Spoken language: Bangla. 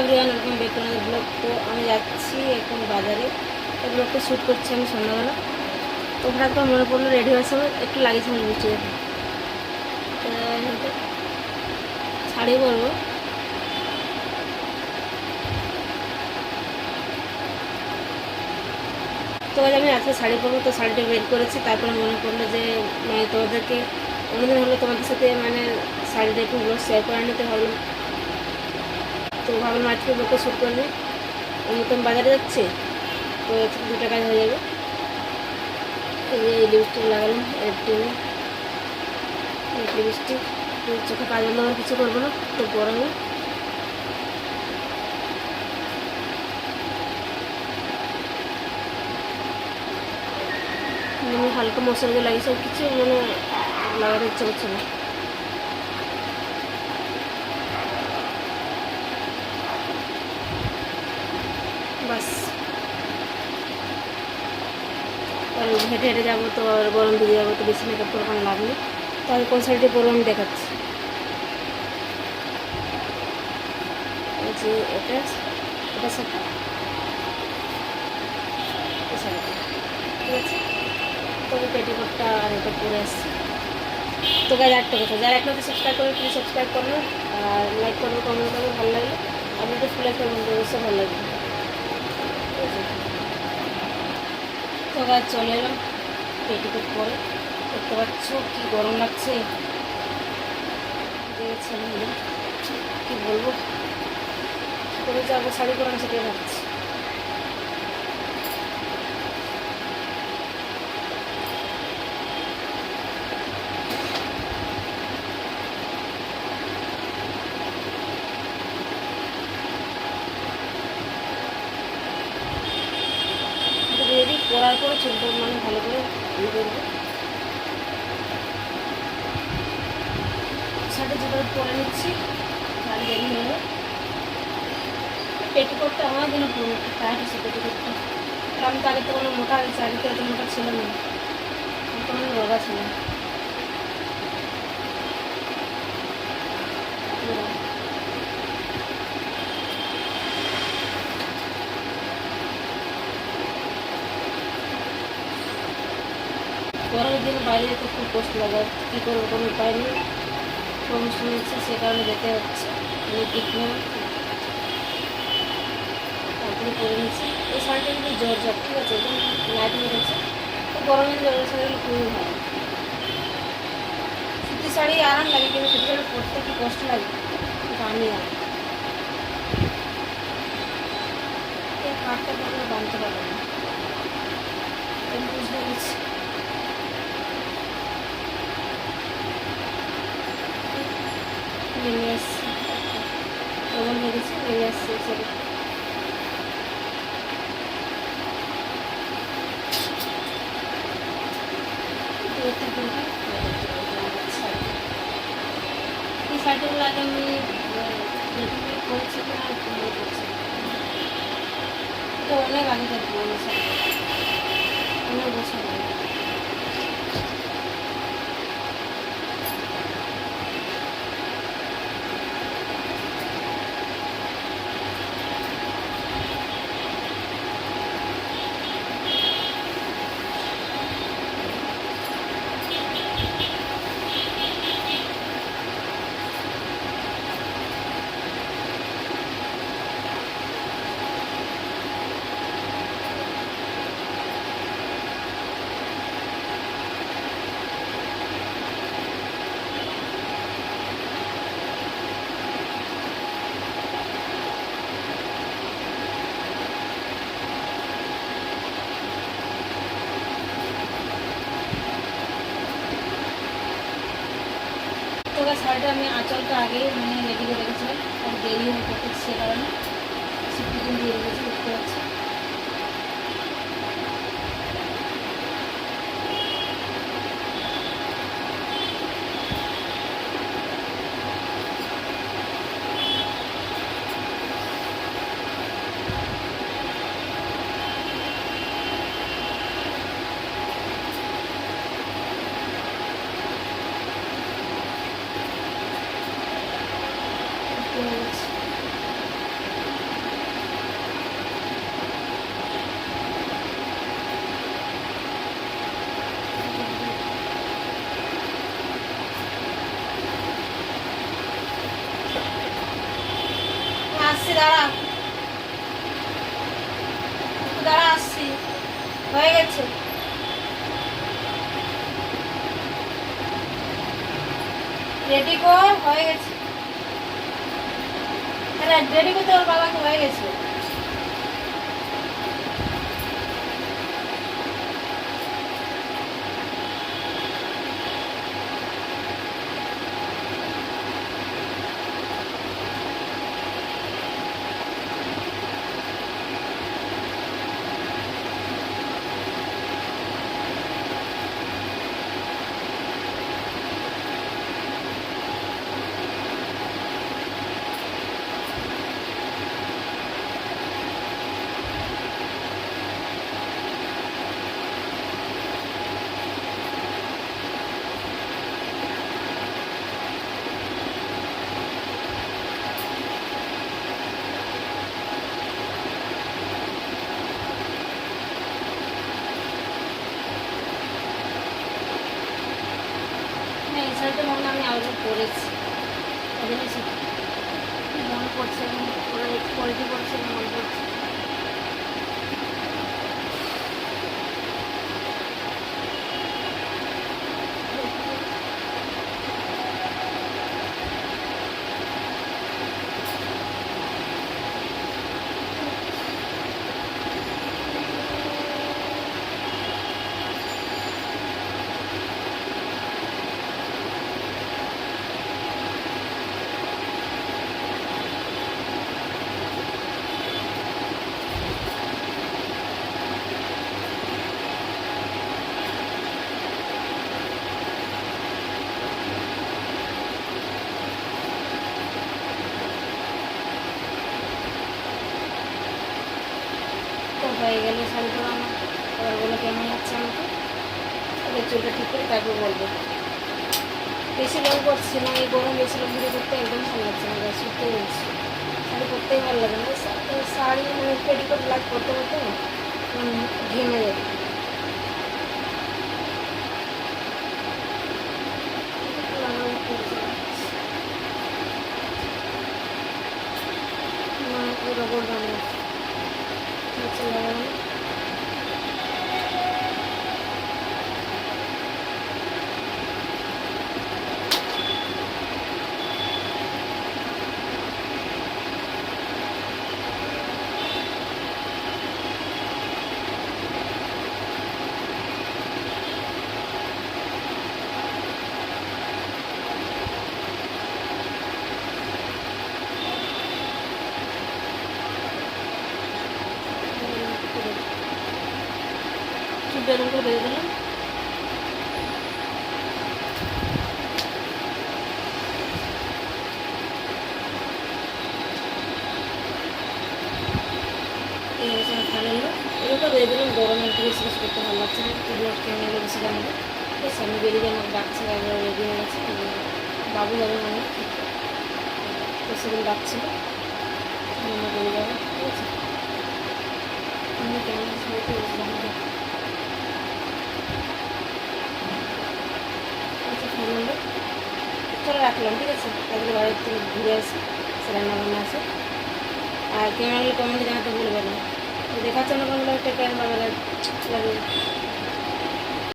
Everyone, welcome back to another blog. তো আমি যাচ্ছি এখন বাজারে, এই ব্লগটা শ্যুট করছি আমি সন্ধ্যাবেলা। তো হঠাৎ করে মনে পড়লো রেডি হওয়ার সময় একটু লাগিয়েছিলাম বৃষ্টি দেখে, শাড়ি পরবো। তো আজ আমি আজকে শাড়ি পরবো, তো শাড়িটা বের করেছি। তারপরে মনে পড়লো যে তোমাদেরকে অন্যদিন হলো তোমাদের সাথে শাড়িটা একটু ব্লগ শেয়ার করে নিতে ভাবলাম। তো ভাবলাম আজকে ব্লগটা শ্যুট করে নিই। নতুন বাজারে যাচ্ছে, তো দুটো কাজ হয়ে যাবে। এই লিপস্টিক লাগালাম রেড লিপস্টিক, চোখে কাজল দেওয়ার কিছু করবো না, তো গরমে হালকা মশলা লাগিয়েছে, কিছু লাগাতে ইচ্ছে করছে না। বাস আর হেঁটে হেঁটে যাবো, তো আর গরম দিয়ে যাবো, তো বেশি মেকআপ করে কোনো লাভ নেই। তো আমি কোন শাড়িটি পরবো আমি দেখাচ্ছি। এই যে এটা সাথে এই শাড়িটা, ঠিক আছে। তবে পেটিকোটটা আর এটা পরে আসছি। তো গাইজ একটা কথা, যারা এখনো সাবস্ক্রাইব করে প্লিজ সাবস্ক্রাইব করবে, আর লাইক করবে, কমেন্ট করবে, ভালো লাগলে আপনাদের ফুল একটা বন্ধু অবশ্যই ভালো লাগবে, ঠিক আছে। তো গাইজ চলে এলাম পেটিকোট পরে, দেখতে পাচ্ছ কি গরম লাগছে, কি বলবো, কী করে যাবো শাড়ি পরে আমি সেটাই ভাবছি। রেডি করার পরে চুলটা ভালো করে ইয়ে করবো। শাড়ি জুতো পরে নিচ্ছি, শাড়ি রেডি হয়ে যাবে। পেটিকোটটা আমার জন্য পুরো একটু টাইট আছে পেটিকোটটা, আমি তো আগে তো কোনো মোটা শাড়িতে এত মোটা ছিল না, কোনো রোগা ছিল না। গরমের দিনে বাইরে যেতে খুব কষ্ট লাগে, কী করবো, কোনো উপায় নেই, প্রমোশন হচ্ছে সে কারণে যেতে হচ্ছে। আমি কিনলাম, তারপরে পরে নিচ্ছি। এই শাড়িটা কিন্তু জর্জট, ঠিক আছে, একদম লাইট হয়ে গেছে। তো গরমে জর্জট শাড়িগুলো খুবই ভালো। সুতি শাড়ি আরাম লাগে, কিন্তু সুতি শাড়ি পরতে কি কষ্ট লাগে, দামি আর এই হাতটা পরে বাঁধতে পারবে না, আমি বুঝতে পেরেছি। নেমে আসছি, কেমন লেগেছে, নেমে আসছি সরি। এই শাড়িগুলো আগে আমি করেছি কিনা করছি, এটা অনেক আগে থাকবো আমার শাড়ি, অনেক বছর আগে। তো শাড়িটা আমি আঁচলটা আগে রেডি করে রেখেছিলাম, আর দেরি হয়ে পড়তে সে কারণে সিটিগুলো দিয়ে রেখেছি, দেখতে পাচ্ছি। দাঁড়া, একটু দাঁড়া, আসছি। হয়ে গেছে। রেডি কর, হয়ে গেছে। হ্যাঁ রেডি করতে ওর বাবাকে, হয়ে গেছে। এই শাড়িটা মনে হয় আমি আগে পরেছি, মনে পড়ছে, কোয়ালিটি পড়ছে, মনে পড়ছে। তো হয়ে গেলে শাড়ি পরা আমার, এবার বলো কেমন লাগছে আমাকে। ওদের চুলটা ঠিক করে তারপর বলবো। বেশি লং করছি না, এই গরম বেশি লং ভিডিও করতে একদম ভালো লাগছে না, সত্যি বলছি। শাড়ি পরতেই ভালো লাগে না, শাড়ি মানে পেটিকোট ব্লাউজ পরতে পরতে ঘেমে যাবে। রবর বানিয়ে লাগানো। বেরোন করে বেরিয়ে দিলাম। এগুলো বেরিয়ে দিলাম, গরমে একটু বেশি কিছু করতে ভালো লাগছে না, এগুলো ক্যামেরা বেশি জানাবো। ঠিক আছে, আমি বেরিয়ে যাই, আমার ডাকছে, একবার রেডি হয়ে গেছে, বাবু যাবে মানে সেগুলো ডাকছিল, আমরা বেরিয়ে যাবো। ঠিক আছে, আমি ক্যামেরা সবাইকে জানাবো। চলো রাখলাম, ঠিক আছে, তারপরে বাড়ির থেকে ঘুরে আসি, সে রান্নাবান্না আছে। আর ক্যামেরাগুলো কমেন্টে জানাতে ভুলবে না। দেখার জন্য কোনো একটা ক্যামেরা লাগে।